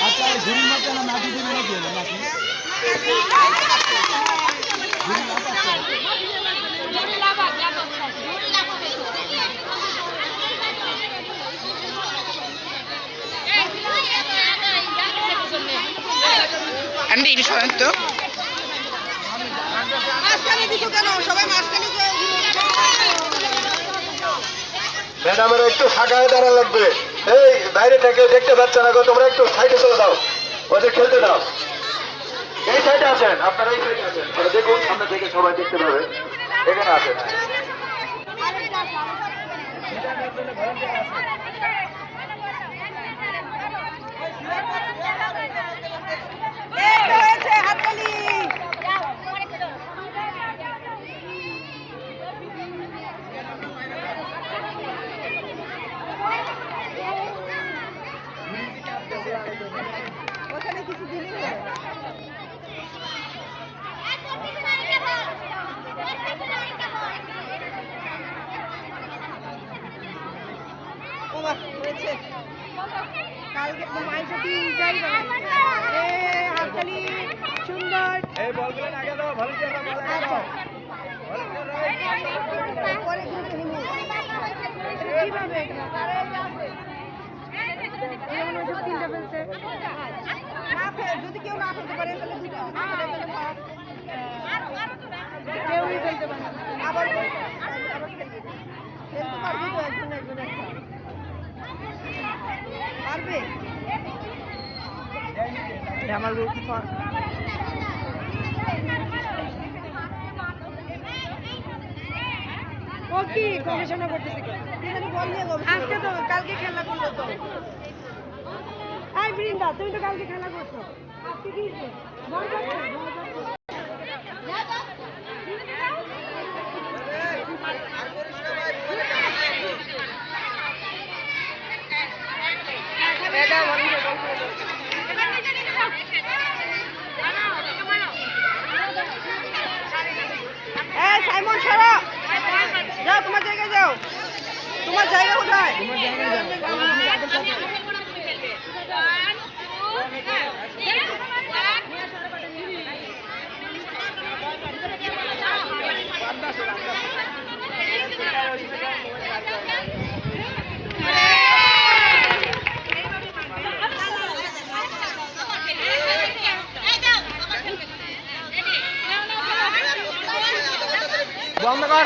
আচ্ছা ঘুরি মাছ না মাটি দিবে নাকি নাকি আমি এই সময় তো ম্যাডামের একটু ফাঁকায় দাঁড়া লাগবে। এই বাইরে থেকে দেখতে পাচ্ছ না গো, তোমরা একটু সাইডে চলে দাও, ওদের খেলতে দাও। এই সাইডে আছেন আপনারা, এই সাইডে আছেন, দেখুন সামনে থেকে সবাই দেখতে পাবে। এখানে আছেন ওখানে কিছু দিনই কালকে তো মাইক যাই হাততালি সুন্দর এই বলগুলো আগে দাও ভালো করে দাও আচ্ছা পরে গ্রুপে নিব কিভাবে তিনটা ফেলছে যদি কেউ না ফেলতে পারে তাহলে দুটো কেউই ফেলতে পারে আবার ফেলতে পারবি তো একজন একজন পারবে আমার গ্রুপ ও কি গবেষণা করতেছে আজকে তো কালকে খেলা করলো তো বৃন্দা তুমি তো কালকে খেলা করছো আজকে কি ভয় পাচ্ছো সাইমন সরো যাও তোমার জায়গায় যাও তোমার জায়গা কোথায় বন্ধ কর